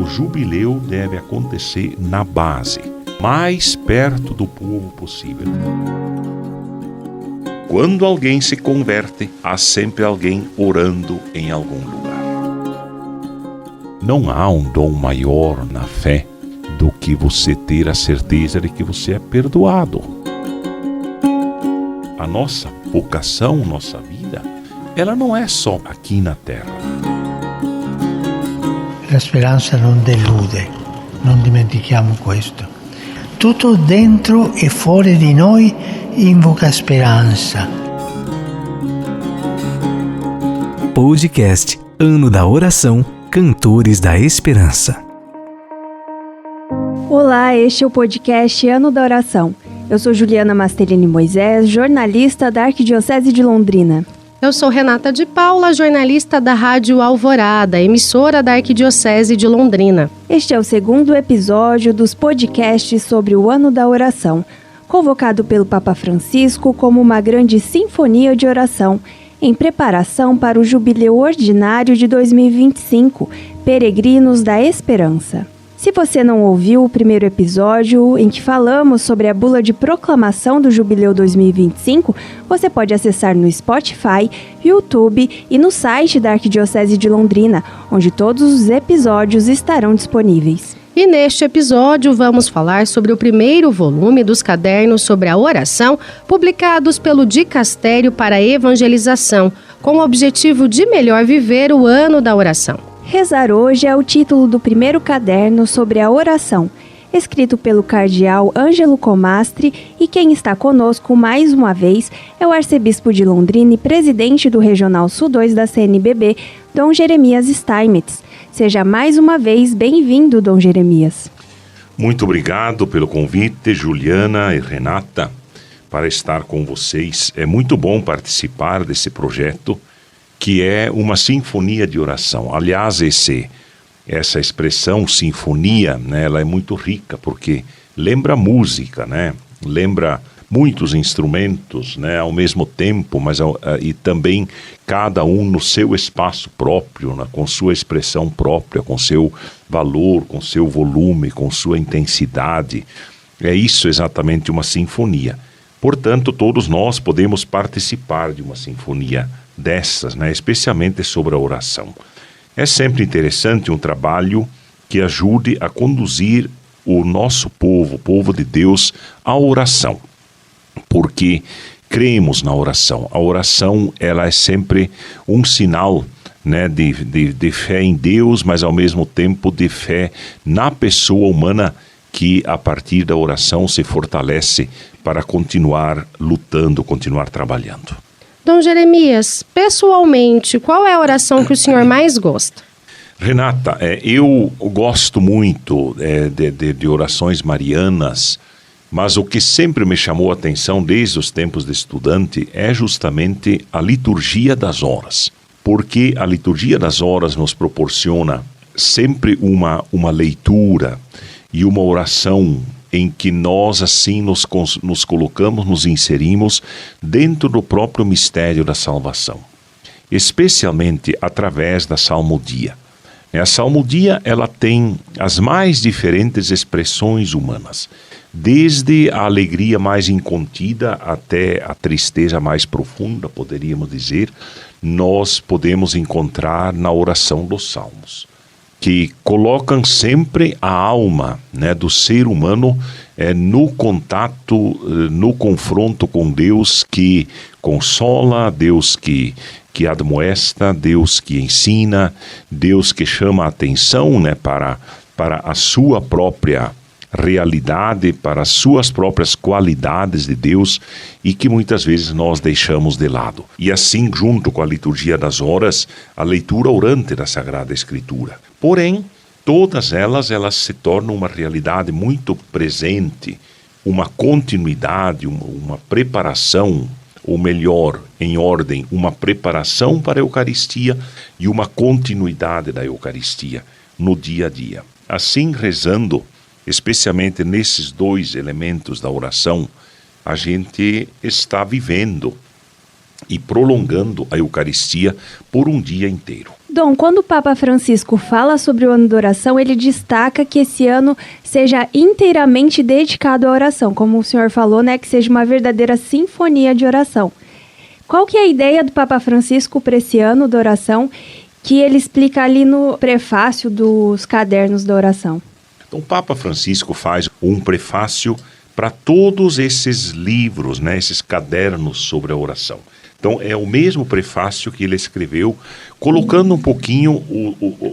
o jubileu deve acontecer na base, mais perto do povo possível. Quando alguém se converte, há sempre alguém orando em algum lugar. Não há um dom maior na fé do que você ter a certeza de que você é perdoado. A nossa vocação, nossa vida, ela não é só aqui na terra. La speranza non delude, non dimentichiamo questo. Tutto dentro e fuori di noi invoca speranza. Podcast Ano da Oração, Cantores da Esperança. Olá, este é o podcast Ano da Oração. Eu sou Juliana Masterini Moisés, jornalista da Arquidiocese de Londrina. Eu sou Renata de Paula, jornalista da Rádio Alvorada, emissora da Arquidiocese de Londrina. Este é o segundo episódio dos podcasts sobre o Ano da Oração, convocado pelo Papa Francisco como uma grande sinfonia de oração, em preparação para o Jubileu Ordinário de 2025, Peregrinos da Esperança. Se você não ouviu o primeiro episódio, em que falamos sobre a bula de proclamação do Jubileu 2025, você pode acessar no Spotify, YouTube e no site da Arquidiocese de Londrina, onde todos os episódios estarão disponíveis. E neste episódio vamos falar sobre o primeiro volume dos cadernos sobre a oração, publicados pelo Dicastério para a Evangelização, com o objetivo de melhor viver o Ano da Oração. Rezar hoje é o título do primeiro caderno sobre a oração, escrito pelo cardeal Ângelo Comastri, e quem está conosco mais uma vez é o arcebispo de Londrina e presidente do Regional Sul 2 da CNBB, Dom Jeremias Steinmetz. Seja mais uma vez bem-vindo, Dom Jeremias. Muito obrigado pelo convite, Juliana e Renata, para estar com vocês. É muito bom participar desse projeto, que é uma sinfonia de oração. Aliás, essa expressão sinfonia, né, ela é muito rica, porque lembra música, né? Lembra muitos instrumentos, né, ao mesmo tempo, mas e também cada um no seu espaço próprio, né, com sua expressão própria, com seu valor, com seu volume, com sua intensidade. É isso exatamente uma sinfonia. Portanto, todos nós podemos participar de uma sinfonia dessas, né, especialmente sobre a oração. É sempre interessante um trabalho que ajude a conduzir o nosso povo, o povo de Deus, à oração, porque cremos na oração. A oração, ela é sempre um sinal, né, de fé em Deus, mas ao mesmo tempo de fé na pessoa humana, que a partir da oração se fortalece para continuar lutando, continuar trabalhando. Dom Jeremias, pessoalmente, qual é a oração que o senhor mais gosta? Renata, eu gosto muito de orações marianas, mas o que sempre me chamou a atenção desde os tempos de estudante é justamente a liturgia das horas, porque a liturgia das horas nos proporciona sempre uma leitura e uma oração em que nós assim nos colocamos, nos inserimos dentro do próprio mistério da salvação, especialmente através da salmodia. A salmodia, ela tem as mais diferentes expressões humanas, desde a alegria mais incontida até a tristeza mais profunda, poderíamos dizer, nós podemos encontrar na oração dos salmos, que colocam sempre a alma, né, do ser humano no contato, no confronto com Deus que consola, Deus que admoesta, Deus que ensina, Deus que chama a atenção, né, para a sua própria realidade, para as suas próprias qualidades de Deus e que muitas vezes nós deixamos de lado. E assim, junto com a liturgia das horas, a leitura orante da Sagrada Escritura. Porém, todas elas se tornam uma realidade muito presente, uma continuidade, uma preparação, ou melhor, em ordem, uma preparação para a Eucaristia e uma continuidade da Eucaristia no dia a dia. Assim, rezando, especialmente nesses dois elementos da oração, a gente está vivendo e prolongando a Eucaristia por um dia inteiro. Dom, quando o Papa Francisco fala sobre o ano da oração, ele destaca que esse ano seja inteiramente dedicado à oração, como o senhor falou, né, que seja uma verdadeira sinfonia de oração. Qual que é a ideia do Papa Francisco para esse ano da oração, que ele explica ali no prefácio dos cadernos da oração? Então, o Papa Francisco faz um prefácio para todos esses livros, né, esses cadernos sobre a oração. Então, é o mesmo prefácio que ele escreveu, colocando um pouquinho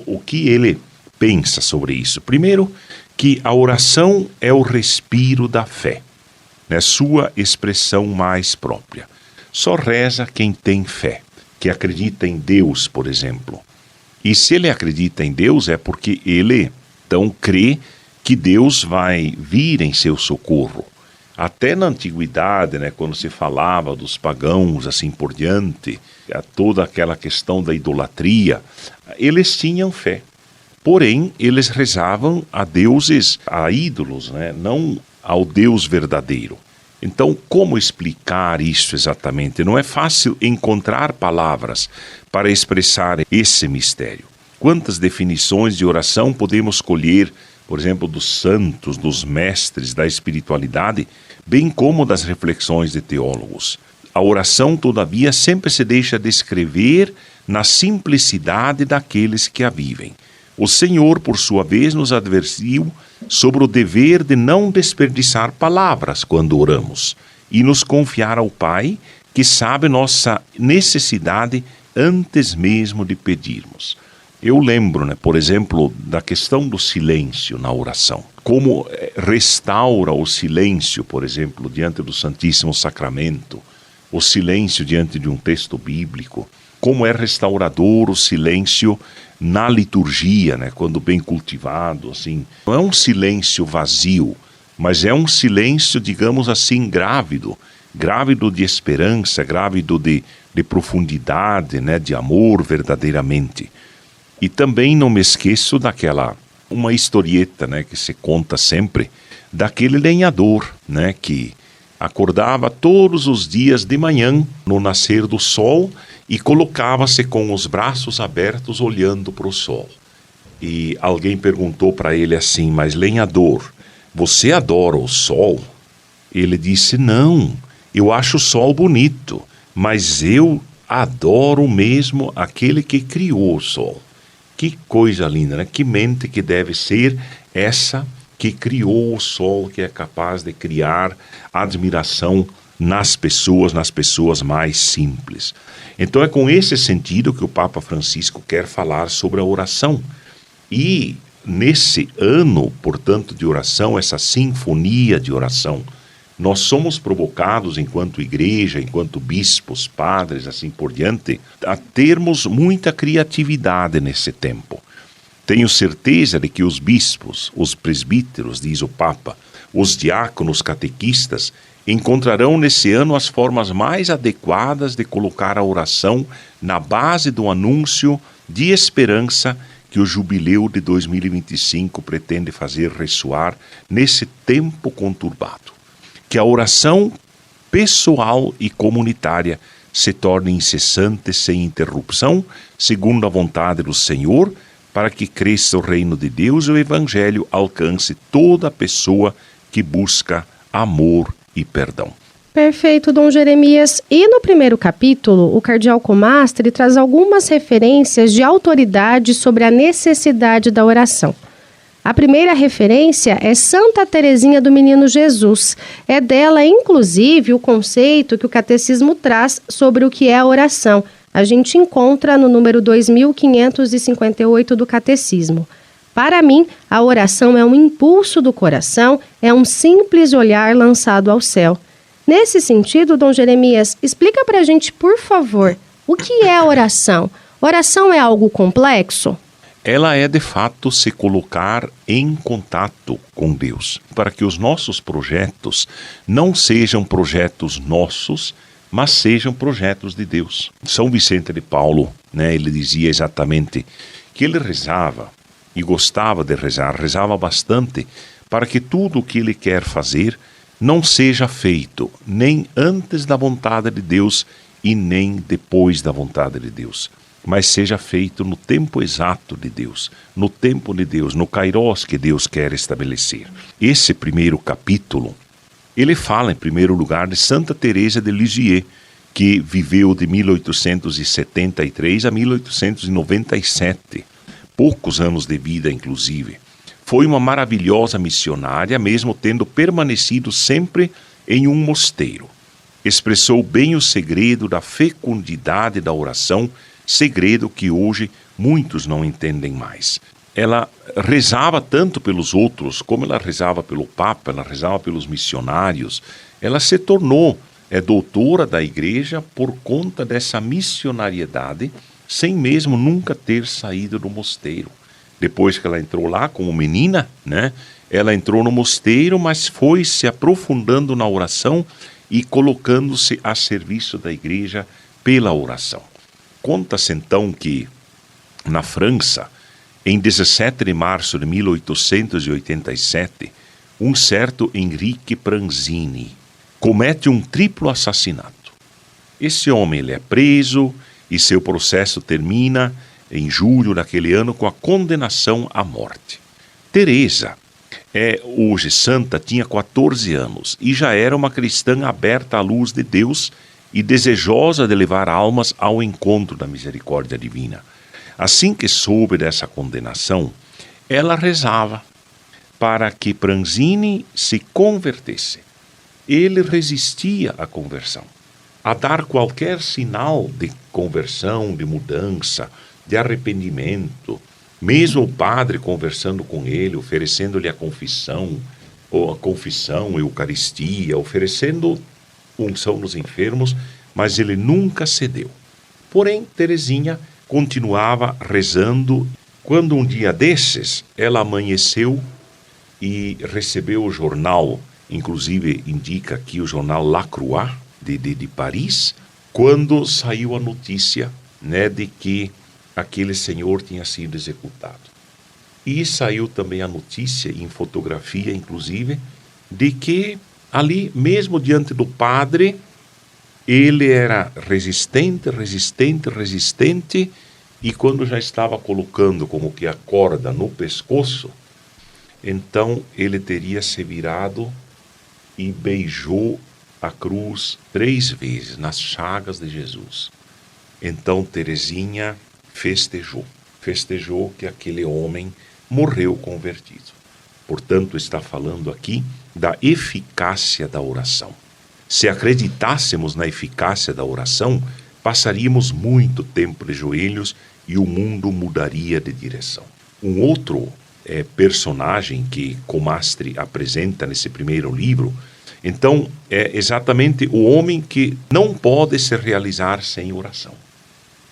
o que ele pensa sobre isso. Primeiro, que a oração é o respiro da fé, né, sua expressão mais própria. Só reza quem tem fé, que acredita em Deus, por exemplo. E se ele acredita em Deus, é porque ele, então, crê que Deus vai vir em seu socorro. Até na antiguidade, né, quando se falava dos pagãos, assim por diante, toda aquela questão da idolatria, eles tinham fé. Porém, eles rezavam a deuses, a ídolos, né, não ao Deus verdadeiro. Então, como explicar isso exatamente? Não é fácil encontrar palavras para expressar esse mistério. Quantas definições de oração podemos colher, por exemplo, dos santos, dos mestres da espiritualidade, bem como das reflexões de teólogos. A oração, todavia, sempre se deixa descrever na simplicidade daqueles que a vivem. O Senhor, por sua vez, nos advertiu sobre o dever de não desperdiçar palavras quando oramos e nos confiar ao Pai, que sabe nossa necessidade antes mesmo de pedirmos. Eu lembro, né, por exemplo, da questão do silêncio na oração. Como restaura o silêncio, por exemplo, diante do Santíssimo Sacramento, o silêncio diante de um texto bíblico. Como é restaurador o silêncio na liturgia, né, quando bem cultivado, assim. Não é um silêncio vazio, mas é um silêncio, digamos assim, grávido de esperança, grávido de profundidade, né, de amor verdadeiramente. E também não me esqueço uma historieta, né, que se conta sempre, daquele lenhador, né, que acordava todos os dias de manhã, no nascer do sol, e colocava-se com os braços abertos olhando para o sol. E alguém perguntou para ele assim: mas lenhador, você adora o sol? Ele disse: não, eu acho o sol bonito, mas eu adoro mesmo aquele que criou o sol. Que coisa linda, né? Que mente que deve ser essa que criou o sol, que é capaz de criar admiração nas pessoas mais simples. Então é com esse sentido que o Papa Francisco quer falar sobre a oração. E nesse ano, portanto, de oração, essa sinfonia de oração, nós somos provocados, enquanto igreja, enquanto bispos, padres, assim por diante, a termos muita criatividade nesse tempo. Tenho certeza de que os bispos, os presbíteros, diz o Papa, os diáconos, catequistas, encontrarão nesse ano as formas mais adequadas de colocar a oração na base do anúncio de esperança que o jubileu de 2025 pretende fazer ressoar nesse tempo conturbado. Que a oração pessoal e comunitária se torne incessante, sem interrupção, segundo a vontade do Senhor, para que cresça o reino de Deus e o Evangelho alcance toda pessoa que busca amor e perdão. Perfeito, Dom Jeremias. E no primeiro capítulo, o cardeal Comastri traz algumas referências de autoridade sobre a necessidade da oração. A primeira referência é Santa Teresinha do Menino Jesus. É dela, inclusive, o conceito que o Catecismo traz sobre o que é a oração. A gente encontra no número 2558 do Catecismo. Para mim, a oração é um impulso do coração, é um simples olhar lançado ao céu. Nesse sentido, Dom Jeremias, explica pra gente, por favor, o que é a oração? Oração é algo complexo? Ela é, de fato, se colocar em contato com Deus, para que os nossos projetos não sejam projetos nossos, mas sejam projetos de Deus. São Vicente de Paulo, né, ele dizia exatamente que ele rezava e gostava de rezar, rezava bastante, para que tudo o que ele quer fazer não seja feito nem antes da vontade de Deus e nem depois da vontade de Deus. mas seja feito no tempo exato de Deus, no tempo de Deus, no kairos que Deus quer estabelecer. Esse primeiro capítulo, ele fala em primeiro lugar de Santa Teresa de Lisieux, que viveu de 1873 a 1897, poucos anos de vida inclusive. Foi uma maravilhosa missionária, mesmo tendo permanecido sempre em um mosteiro. Expressou bem o segredo da fecundidade da oração, segredo que hoje muitos não entendem mais. Ela rezava tanto pelos outros, como ela rezava pelo Papa, ela rezava pelos missionários. Ela se tornou doutora da igreja por conta dessa missionariedade, sem mesmo nunca ter saído do mosteiro. Depois que ela entrou lá como menina, ela entrou no mosteiro, mas foi se aprofundando na oração e colocando-se a serviço da igreja pela oração. Conta-se então que, na França, em 17 de março de 1887, um certo Henrique Pranzini comete um triplo assassinato. Esse homem ele é preso e seu processo termina em julho daquele ano com a condenação à morte. Teresa hoje santa, tinha 14 anos e já era uma cristã aberta à luz de Deus e desejosa de levar almas ao encontro da misericórdia divina. Assim que soube dessa condenação, ela rezava para que Pranzini se convertesse. Ele resistia à conversão, a dar qualquer sinal de conversão, de mudança, de arrependimento. Mesmo o padre conversando com ele, oferecendo-lhe a confissão, a Eucaristia, oferecendo unção nos enfermos, mas ele nunca cedeu. Porém, Teresinha continuava rezando. Quando um dia desses, ela amanheceu e recebeu o jornal, inclusive indica aqui o jornal La Croix, de Paris, quando saiu a notícia de que aquele senhor tinha sido executado. E saiu também a notícia, em fotografia inclusive, de que ali, mesmo diante do padre, ele era resistente, e quando já estava colocando como que a corda no pescoço, então ele teria se virado e beijou a cruz 3 vezes, nas chagas de Jesus. Então Teresinha festejou que aquele homem morreu convertido. Portanto, está falando aqui da eficácia da oração. Se acreditássemos na eficácia da oração, passaríamos muito tempo de joelhos e o mundo mudaria de direção. Um outro personagem que Comastre apresenta nesse primeiro livro, então, é exatamente o homem que não pode se realizar sem oração.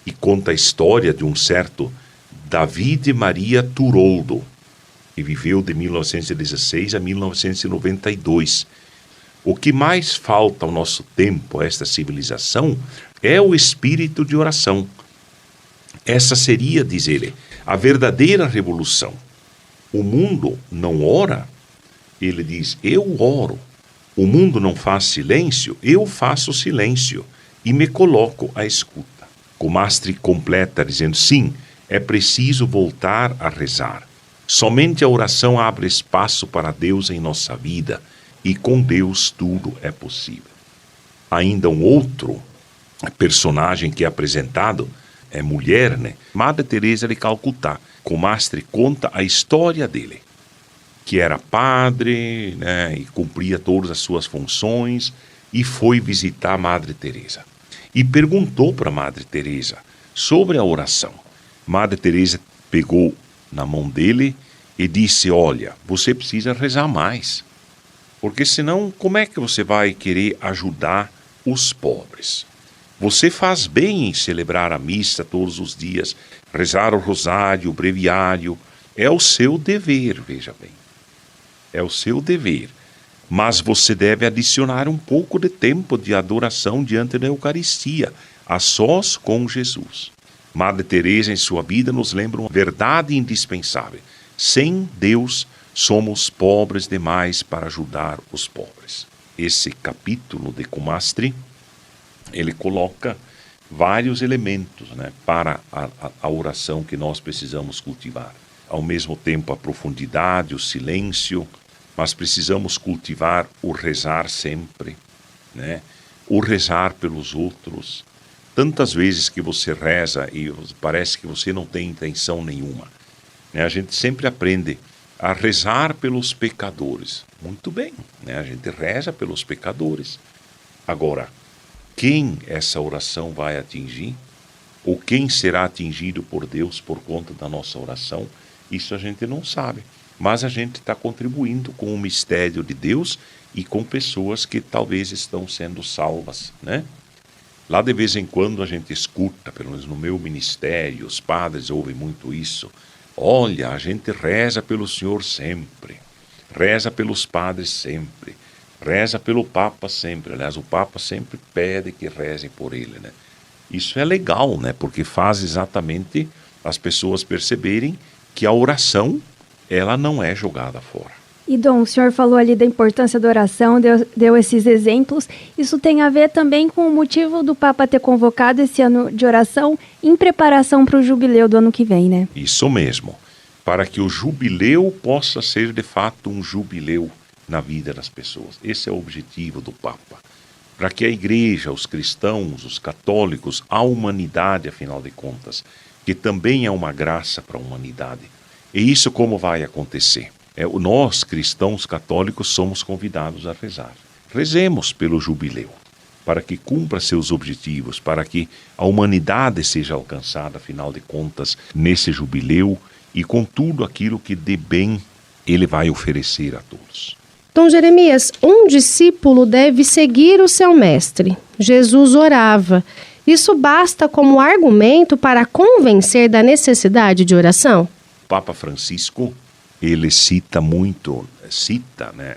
E conta a história de um certo David Maria Turoldo, que viveu de 1916 a 1992. O que mais falta ao nosso tempo, a esta civilização, é o espírito de oração. Essa seria, diz ele, a verdadeira revolução. O mundo não ora, ele diz, eu oro. O mundo não faz silêncio, eu faço silêncio e me coloco à escuta. Comastre completa dizendo, sim, é preciso voltar a rezar. Somente a oração abre espaço para Deus em nossa vida e com Deus tudo é possível. Ainda um outro personagem que é apresentado é mulher, Madre Teresa de Calcutá. Comastre conta a história dele, que era padre, e cumpria todas as suas funções, e foi visitar a Madre Teresa. E perguntou para a Madre Teresa sobre a oração. Madre Teresa pegou na mão dele e disse, olha, você precisa rezar mais, porque senão como é que você vai querer ajudar os pobres? Você faz bem em celebrar a missa todos os dias, rezar o rosário, o breviário, é o seu dever, veja bem. É o seu dever, mas você deve adicionar um pouco de tempo de adoração diante da Eucaristia, a sós com Jesus. Madre Teresa, em sua vida, nos lembra uma verdade indispensável. Sem Deus, somos pobres demais para ajudar os pobres. Esse capítulo de Comastre, ele coloca vários elementos, né, para a oração que nós precisamos cultivar. Ao mesmo tempo a profundidade, o silêncio, mas precisamos cultivar o rezar sempre, né, o rezar pelos outros. Tantas vezes que você reza e parece que você não tem intenção nenhuma, né? A gente sempre aprende a rezar pelos pecadores. Muito bem, né? A gente reza pelos pecadores. Agora, quem essa oração vai atingir? Ou quem será atingido por Deus por conta da nossa oração? Isso a gente não sabe. Mas a gente está contribuindo com o mistério de Deus e com pessoas que talvez estão sendo salvas, né? Lá de vez em quando a gente escuta, pelo menos no meu ministério, os padres ouvem muito isso. Olha, a gente reza pelo Senhor sempre, reza pelos padres sempre, reza pelo Papa sempre. Aliás, o Papa sempre pede que rezem por ele, né? Isso é legal, né? Porque faz exatamente as pessoas perceberem que a oração, ela não é jogada fora. E Dom, o senhor falou ali da importância da oração, deu esses exemplos. Isso tem a ver também com o motivo do Papa ter convocado esse ano de oração em preparação para o jubileu do ano que vem, né? Isso mesmo. Para que o jubileu possa ser de fato um jubileu na vida das pessoas. Esse é o objetivo do Papa. Para que a igreja, os cristãos, os católicos, a humanidade, afinal de contas, que também é uma graça para a humanidade. E isso como vai acontecer? Nós, cristãos católicos, somos convidados a rezar. Rezemos pelo jubileu, para que cumpra seus objetivos, para que a humanidade seja alcançada, afinal de contas, nesse jubileu e com tudo aquilo que de bem ele vai oferecer a todos. Dom Jeremias, um discípulo deve seguir o seu mestre. Jesus orava. Isso basta como argumento para convencer da necessidade de oração? O Papa Francisco, ele cita, né,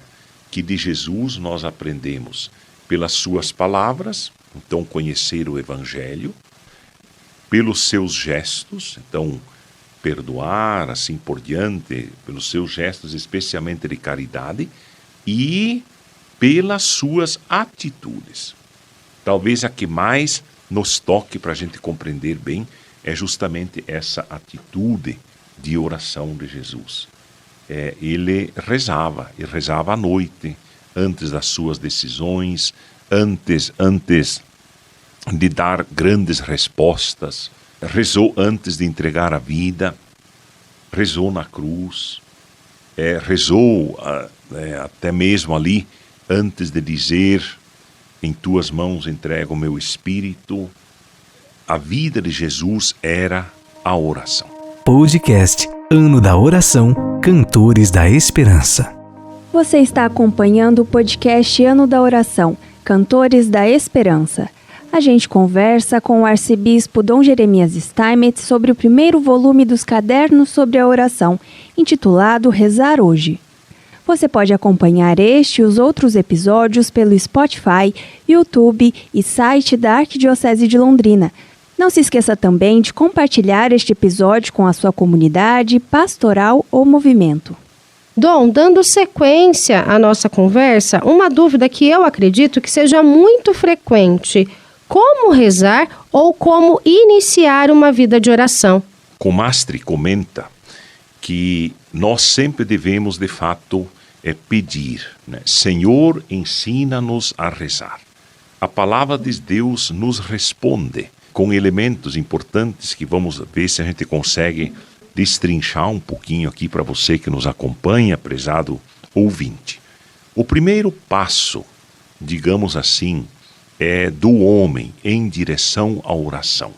que de Jesus nós aprendemos pelas suas palavras, então conhecer o Evangelho, pelos seus gestos, então perdoar, assim por diante, pelos seus gestos especialmente de caridade, e pelas suas atitudes. Talvez a que mais nos toque para a gente compreender bem é justamente essa atitude de oração de Jesus. Ele rezava à noite, antes das suas decisões, antes de dar grandes respostas, rezou antes de entregar a vida, rezou na cruz, rezou até mesmo ali, antes de dizer, em tuas mãos entrego o meu espírito. A vida de Jesus era a oração. Podcast Ano da Oração, Cantores da Esperança. Você está acompanhando o podcast Ano da Oração, Cantores da Esperança. A gente conversa com o arcebispo Dom Jeremias Steinmetz sobre o primeiro volume dos Cadernos sobre a Oração, intitulado Rezar Hoje. Você pode acompanhar este e os outros episódios pelo Spotify, YouTube e site da Arquidiocese de Londrina. Não se esqueça também de compartilhar este episódio com a sua comunidade, pastoral ou movimento. Dom, dando sequência à nossa conversa, uma dúvida que eu acredito que seja muito frequente: como rezar ou como iniciar uma vida de oração? Comastri comenta que nós sempre devemos, de fato, pedir, né? Senhor, ensina-nos a rezar. A palavra de Deus nos responde com elementos importantes que vamos ver se a gente consegue destrinchar um pouquinho aqui para você que nos acompanha, prezado ouvinte. O primeiro passo, digamos assim, é do homem em direção à oração.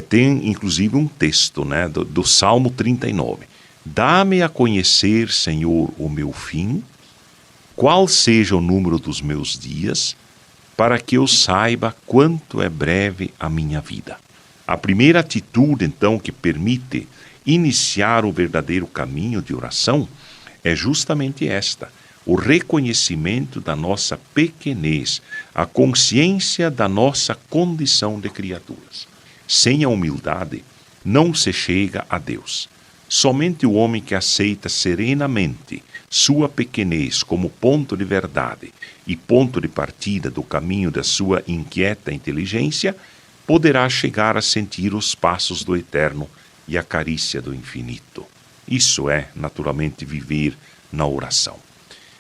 Tem inclusive um texto, né, do Salmo 39. Dá-me a conhecer, Senhor, o meu fim, qual seja o número dos meus dias, para que eu saiba quanto é breve a minha vida. A primeira atitude, então, que permite iniciar o verdadeiro caminho de oração é justamente esta: o reconhecimento da nossa pequenez, a consciência da nossa condição de criaturas. Sem a humildade, não se chega a Deus. Somente o homem que aceita serenamente sua pequenez como ponto de verdade e ponto de partida do caminho da sua inquieta inteligência poderá chegar a sentir os passos do eterno e a carícia do infinito. Isso é, naturalmente, viver na oração.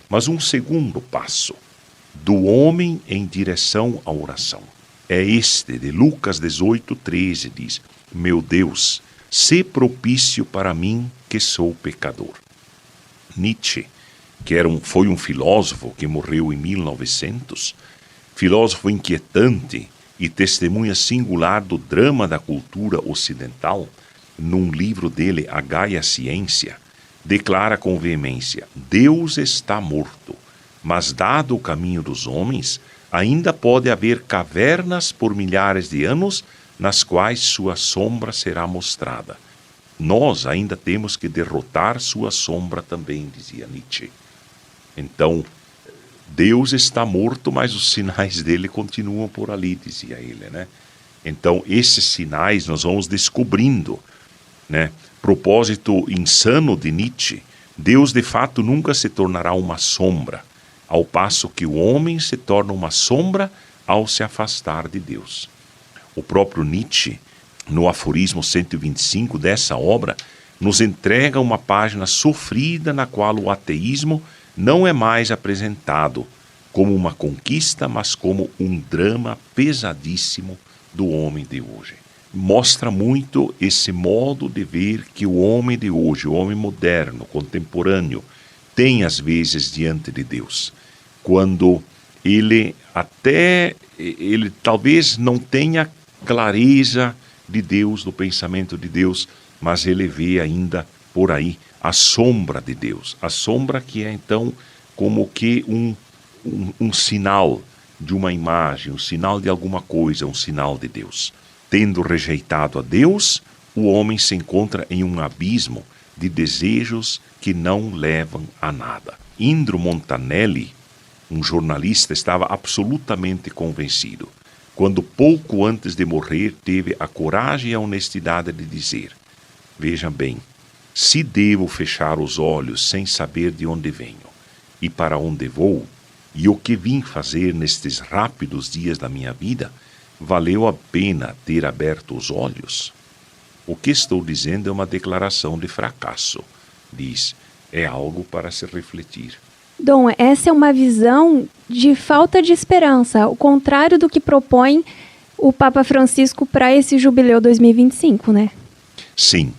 Mas um segundo passo do homem em direção à oração é este, de Lucas 18:13, diz: meu Deus, sê propício para mim que sou pecador. Nietzsche, que foi um filósofo que morreu em 1900, filósofo inquietante e testemunha singular do drama da cultura ocidental, num livro dele, A Gaia Ciência, declara com veemência: Deus está morto, mas dado o caminho dos homens, ainda pode haver cavernas por milhares de anos nas quais sua sombra será mostrada. Nós ainda temos que derrotar sua sombra também, dizia Nietzsche. Então, Deus está morto, mas os sinais dele continuam por ali, dizia ele, né? Então, esses sinais nós vamos descobrindo, né? Propósito insano de Nietzsche: Deus de fato nunca se tornará uma sombra, ao passo que o homem se torna uma sombra ao se afastar de Deus. O próprio Nietzsche, no aforismo 125 dessa obra, nos entrega uma página sofrida na qual o ateísmo não é mais apresentado como uma conquista, mas como um drama pesadíssimo do homem de hoje. Mostra muito esse modo de ver que o homem de hoje, o homem moderno, contemporâneo, tem às vezes diante de Deus. Quando ele talvez não tenha clareza de Deus, do pensamento de Deus, mas ele vê ainda por aí a sombra de Deus. A sombra que é então como que um sinal de uma imagem, um sinal de alguma coisa, um sinal de Deus. Tendo rejeitado a Deus, o homem se encontra em um abismo de desejos que não levam a nada. Indro Montanelli, um jornalista, estava absolutamente convencido, quando pouco antes de morrer teve a coragem e a honestidade de dizer: veja bem, se devo fechar os olhos sem saber de onde venho e para onde vou, e o que vim fazer nestes rápidos dias da minha vida, valeu a pena ter aberto os olhos? O que estou dizendo é uma declaração de fracasso. Diz, é algo para se refletir. Dom, essa é uma visão de falta de esperança, o contrário do que propõe o Papa Francisco para esse Jubileu 2025, né? Sim,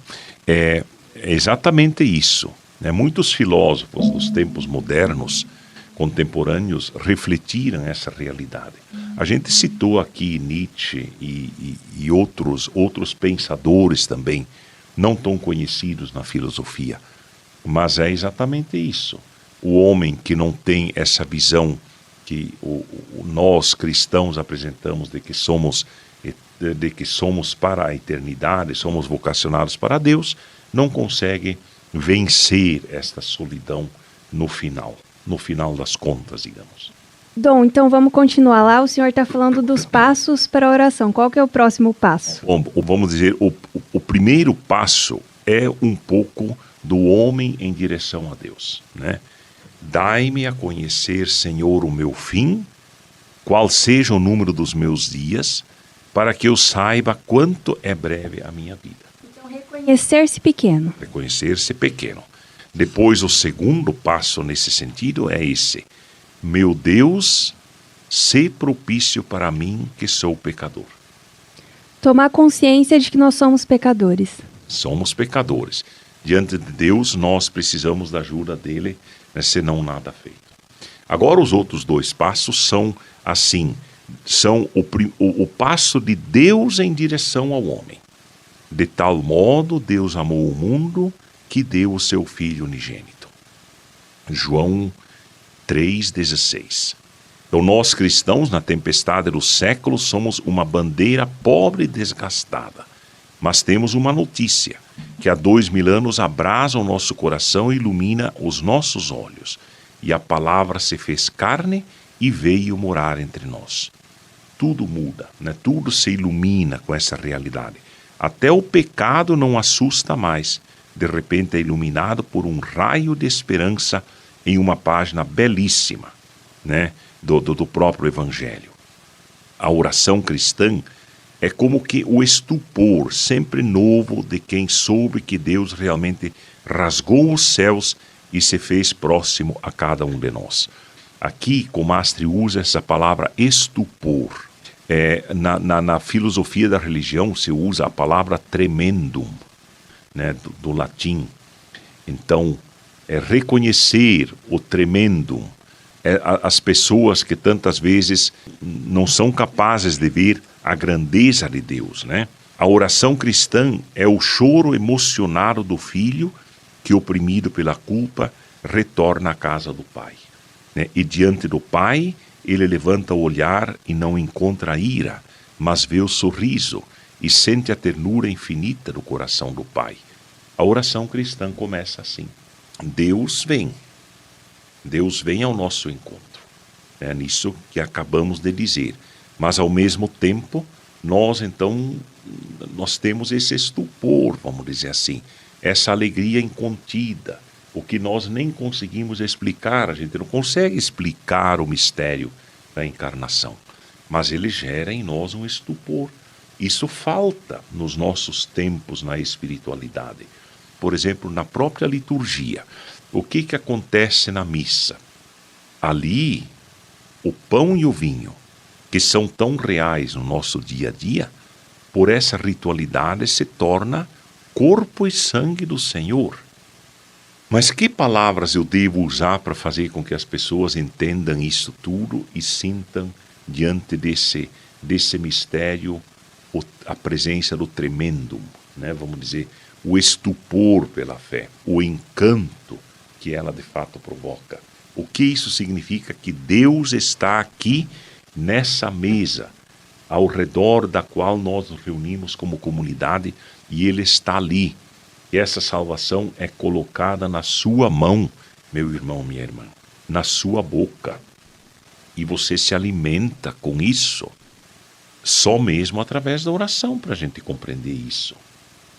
é exatamente isso. Muitos filósofos dos tempos modernos, contemporâneos, refletiram essa realidade. A gente citou aqui Nietzsche e outros pensadores também, não tão conhecidos na filosofia, mas é exatamente isso. O homem que não tem essa visão que nós cristãos apresentamos de que somos para a eternidade, somos vocacionados para Deus, não consegue vencer esta solidão no final das contas, digamos. Dom, então vamos continuar lá. O senhor está falando dos passos para a oração. Qual que é o próximo passo? Bom, vamos dizer, o primeiro passo é um pouco do homem em direção a Deus, né? Dai-me a conhecer, Senhor, o meu fim, qual seja o número dos meus dias, para que eu saiba quanto é breve a minha vida. Então, reconhecer-se pequeno. Reconhecer-se pequeno. Depois, o segundo passo nesse sentido é esse: meu Deus, sê propício para mim que sou pecador. Tomar consciência de que nós somos pecadores. Somos pecadores. Diante de Deus, nós precisamos da ajuda dele, né, senão nada feito. Agora, os outros dois passos são assim, são o passo de Deus em direção ao homem. De tal modo, Deus amou o mundo que deu o seu Filho unigênito. João 3,16. Então, nós cristãos, na tempestade dos séculos, somos uma bandeira pobre e desgastada. Mas temos uma notícia, que há 2000 anos abrasa o nosso coração e ilumina os nossos olhos. E a palavra se fez carne e veio morar entre nós. Tudo muda, né? Tudo se ilumina com essa realidade. Até o pecado não assusta mais. De repente é iluminado por um raio de esperança em uma página belíssima, né? do próprio Evangelho. A oração cristã É como que o estupor sempre novo de quem soube que Deus realmente rasgou os céus e se fez próximo a cada um de nós. Aqui, Comastri usa essa palavra estupor. Na filosofia da religião se usa a palavra tremendum, né, do latim. Então, reconhecer o tremendum. As pessoas que tantas vezes não são capazes de ver a grandeza de Deus, né? A oração cristã é o choro emocionado do filho que, oprimido pela culpa, retorna à casa do pai, né? E diante do pai, ele levanta o olhar e não encontra a ira, mas vê o sorriso e sente a ternura infinita do coração do pai. A oração cristã começa assim. Deus vem ao nosso encontro. É nisso que acabamos de dizer. Mas, ao mesmo tempo, nós temos esse estupor, vamos dizer assim, essa alegria incontida, o que nós nem conseguimos explicar. A gente não consegue explicar o mistério da encarnação, mas ele gera em nós um estupor. Isso falta nos nossos tempos na espiritualidade. Por exemplo, na própria liturgia. O que acontece na missa? Ali, o pão e o vinho, que são tão reais no nosso dia a dia, por essa ritualidade se torna corpo e sangue do Senhor. Mas que palavras eu devo usar para fazer com que as pessoas entendam isso tudo e sintam diante desse mistério a presença do tremendum, né? Vamos dizer, o estupor pela fé, o encanto que ela de fato provoca. O que isso significa? Que Deus está aqui nessa mesa, ao redor da qual nós nos reunimos como comunidade, e Ele está ali. E essa salvação é colocada na sua mão, meu irmão, minha irmã, na sua boca. E você se alimenta com isso, só mesmo através da oração, para a gente compreender isso.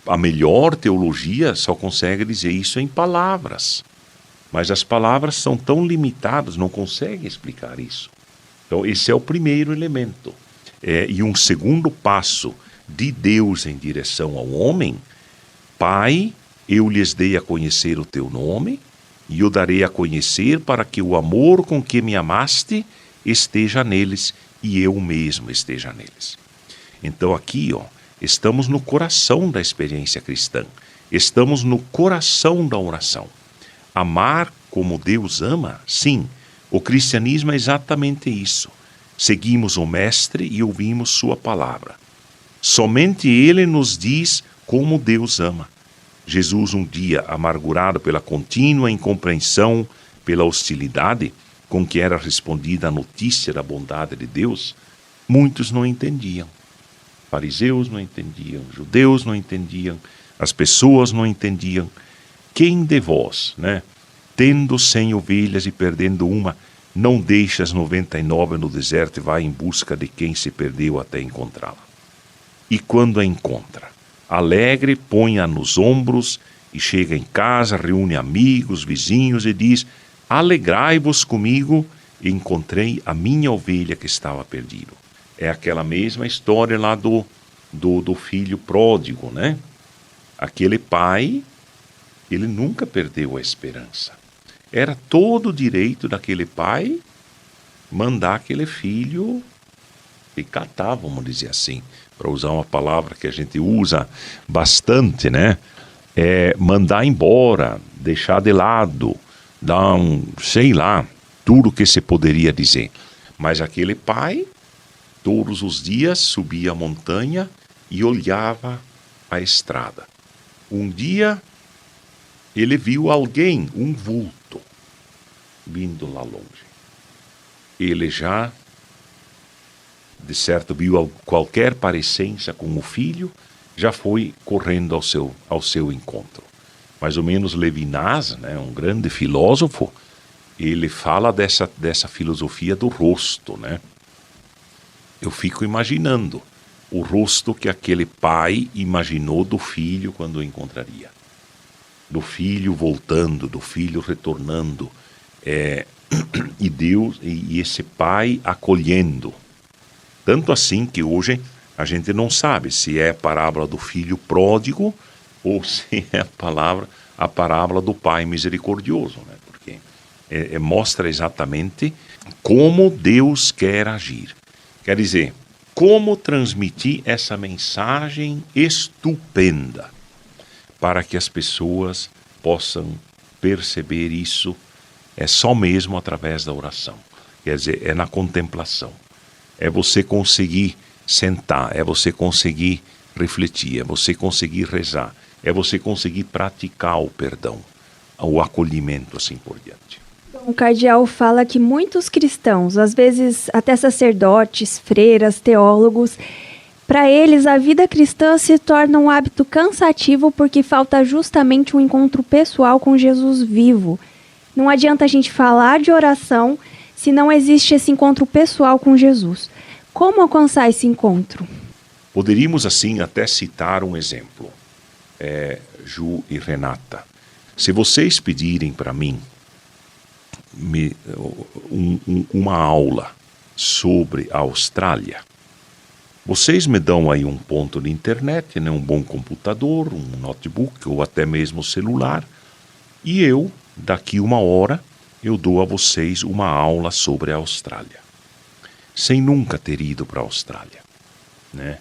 A melhor teologia só consegue dizer isso em palavras. Mas as palavras são tão limitadas, não conseguem explicar isso. Então, esse é o primeiro elemento. E um segundo passo de Deus em direção ao homem: Pai, eu lhes dei a conhecer o teu nome, e eu darei a conhecer para que o amor com que me amaste esteja neles, e eu mesmo esteja neles. Então aqui, estamos no coração da experiência cristã. Estamos no coração da oração. Amar como Deus ama? Sim, o cristianismo é exatamente isso. Seguimos o Mestre e ouvimos sua palavra. Somente Ele nos diz como Deus ama. Jesus, um dia amargurado pela contínua incompreensão, pela hostilidade com que era respondida a notícia da bondade de Deus, muitos não entendiam. Fariseus não entendiam, judeus não entendiam, as pessoas não entendiam. Quem de vós, tendo 100 ovelhas e perdendo uma, não deixa as 99 no deserto e vai em busca de quem se perdeu até encontrá-la? E quando a encontra, alegre, põe-a nos ombros e chega em casa, reúne amigos, vizinhos e diz: alegrai-vos comigo, encontrei a minha ovelha que estava perdida. É aquela mesma história lá do filho pródigo, Aquele pai, ele nunca perdeu a esperança. Era todo o direito daquele pai mandar aquele filho e catar, vamos dizer assim, para usar uma palavra que a gente usa bastante, mandar embora, deixar de lado, dar tudo que se poderia dizer. Mas aquele pai, todos os dias, subia a montanha e olhava a estrada. Um dia, ele viu alguém, um vulto, vindo lá longe. Ele já, de certo, viu qualquer parecência com o filho, já foi correndo ao seu encontro. Mais ou menos Levinas, um grande filósofo, ele fala dessa filosofia do rosto, Eu fico imaginando o rosto que aquele pai imaginou do filho quando o encontraria. Do filho voltando, do filho retornando, e Deus e esse pai acolhendo. Tanto assim que hoje A gente não sabe se é a parábola do filho pródigo ou se é a parábola do pai misericordioso, né? Porque mostra exatamente como Deus quer agir. Quer dizer, como transmitir essa mensagem estupenda para que as pessoas possam perceber isso só mesmo através da oração. Quer dizer, é na contemplação. É você conseguir sentar, é você conseguir refletir, é você conseguir rezar, é você conseguir praticar o perdão, o acolhimento, assim por diante. O cardeal fala que muitos cristãos, às vezes até sacerdotes, freiras, teólogos, para eles a vida cristã se torna um hábito cansativo porque falta justamente um encontro pessoal com Jesus vivo. Não adianta a gente falar de oração se não existe esse encontro pessoal com Jesus. Como alcançar esse encontro? Poderíamos, assim, até citar um exemplo. Ju e Renata, se vocês pedirem para mim uma aula sobre a Austrália, vocês me dão aí um ponto de internet, né, um bom computador, um notebook ou até mesmo celular, e eu, daqui 1 hora, eu dou a vocês uma aula sobre a Austrália, sem nunca ter ido para a Austrália, né?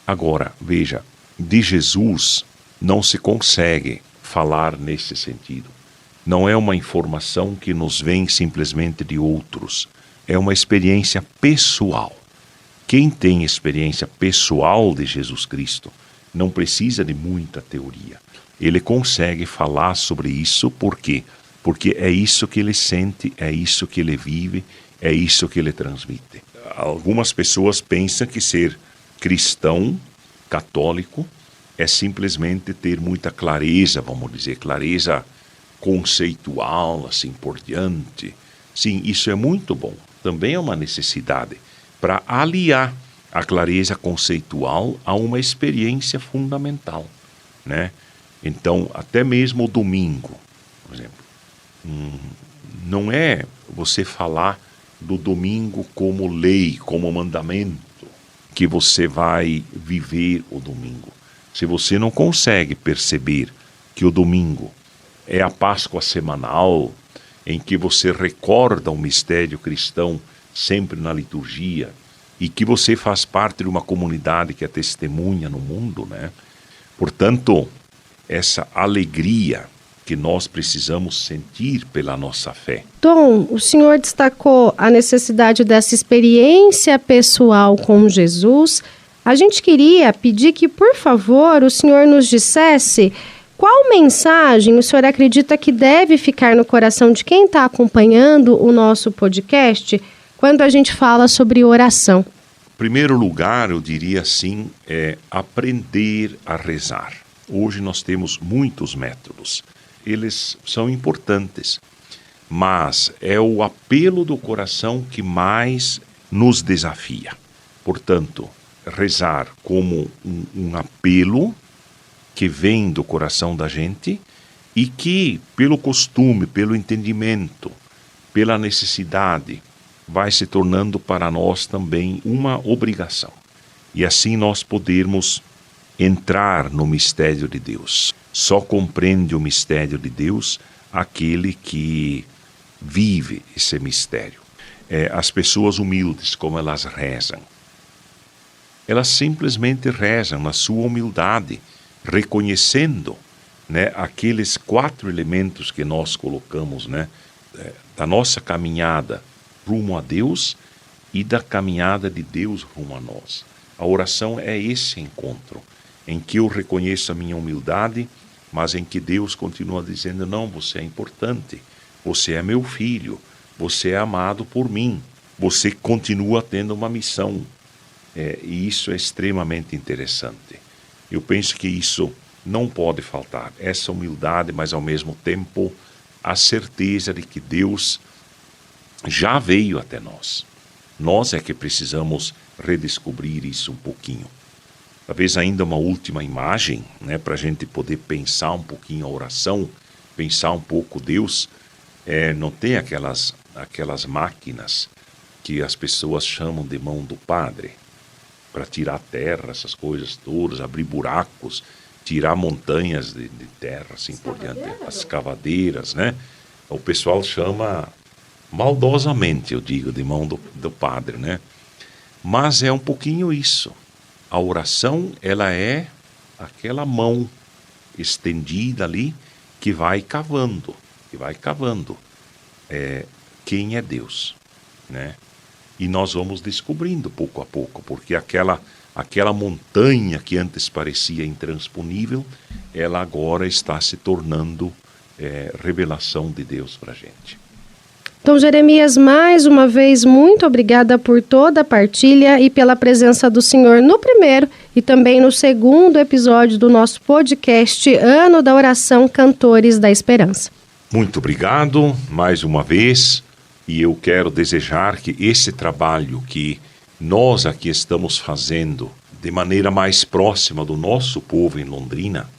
Agora, veja, de Jesus não se consegue falar nesse sentido. Não é uma informação que nos vem simplesmente de outros. É uma experiência pessoal. Quem tem experiência pessoal de Jesus Cristo não precisa de muita teoria. Ele consegue falar sobre isso, por quê? Porque é isso que ele sente, é isso que ele vive, é isso que ele transmite. Algumas pessoas pensam que ser cristão, católico, é simplesmente ter muita clareza, vamos dizer, clareza conceitual, assim por diante. Sim, isso é muito bom. Também é uma necessidade para aliar a clareza conceitual a uma experiência fundamental, né? Então, até mesmo o domingo, por exemplo, não é você falar do domingo como lei, como mandamento, que você vai viver o domingo. Se você não consegue perceber que o domingo é a Páscoa semanal, em que você recorda o mistério cristão sempre na liturgia, e que você faz parte de uma comunidade que é testemunha no mundo, né? Portanto, essa alegria que nós precisamos sentir pela nossa fé. Dom, o senhor destacou a necessidade dessa experiência pessoal com Jesus. A gente queria pedir que, por favor, o senhor nos dissesse qual mensagem o senhor acredita que deve ficar no coração de quem está acompanhando o nosso podcast quando a gente fala sobre oração. Em primeiro lugar, eu diria assim, aprender a rezar. Hoje nós temos muitos métodos. Eles são importantes, mas é o apelo do coração que mais nos desafia. Portanto, rezar como um apelo que vem do coração da gente e que, pelo costume, pelo entendimento, pela necessidade, vai se tornando para nós também uma obrigação. E assim nós podermos entrar no mistério de Deus. Só compreende o mistério de Deus aquele que vive esse mistério. As pessoas humildes, como elas rezam, elas simplesmente rezam na sua humildade, reconhecendo, né, aqueles 4 elementos que nós colocamos, né, da nossa caminhada rumo a Deus e da caminhada de Deus rumo a nós. A oração é esse encontro, em que eu reconheço a minha humildade, mas em que Deus continua dizendo, não, você é importante, você é meu filho, você é amado por mim, você continua tendo uma missão. E isso é extremamente interessante. Eu penso que isso não pode faltar, essa humildade, mas ao mesmo tempo a certeza de que Deus já veio até nós. Nós é que precisamos redescobrir isso um pouquinho. Talvez ainda uma última imagem, né, para a gente poder pensar um pouquinho a oração, pensar um pouco Deus. Não tem aquelas máquinas que as pessoas chamam de mão do padre. para tirar terra, essas coisas todas, abrir buracos, tirar montanhas de terra, assim por diante, as escavadeiras, né? O pessoal chama maldosamente, eu digo, de mão do padre, né? Mas é um pouquinho isso. A oração, ela é aquela mão estendida ali que vai cavando, quem é Deus, né? E nós vamos descobrindo pouco a pouco, porque aquela montanha que antes parecia intransponível, ela agora está se tornando revelação de Deus para a gente. Dom Jeremias, mais uma vez, muito obrigada por toda a partilha e pela presença do senhor no primeiro e também no segundo episódio do nosso podcast Ano da Oração Cantores da Esperança. Muito obrigado mais uma vez, e eu quero desejar que esse trabalho que nós aqui estamos fazendo de maneira mais próxima do nosso povo em Londrina,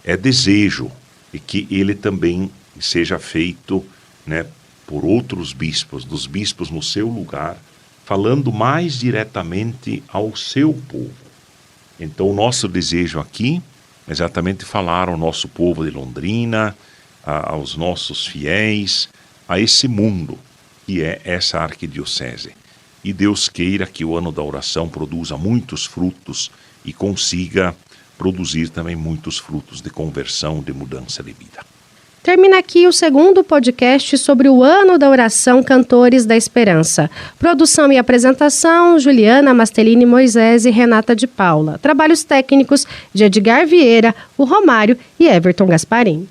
é desejo e que ele também seja feito, né, por outros bispos, dos bispos no seu lugar, falando mais diretamente ao seu povo. Então, o nosso desejo aqui é exatamente falar ao nosso povo de Londrina, aos nossos fiéis, a esse mundo que é essa arquidiocese. E Deus queira que o Ano da Oração produza muitos frutos e consiga produzir também muitos frutos de conversão, de mudança de vida. Termina aqui o segundo podcast sobre o Ano da Oração Cantores da Esperança. Produção e apresentação, Juliana Mastelini Moisés e Renata de Paula. Trabalhos técnicos de Edgar Vieira, o Romário e Everton Gasparim.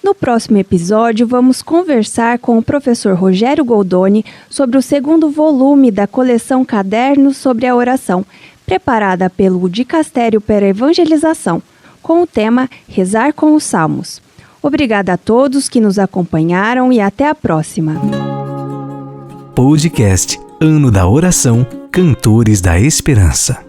No próximo episódio, vamos conversar com o professor Rogério Goldoni sobre o segundo volume da coleção Cadernos sobre a Oração, preparada pelo Dicastério para a Evangelização, com o tema Rezar com os Salmos. Obrigada a todos que nos acompanharam e até a próxima. Podcast Ano da Oração Cantores da Esperança.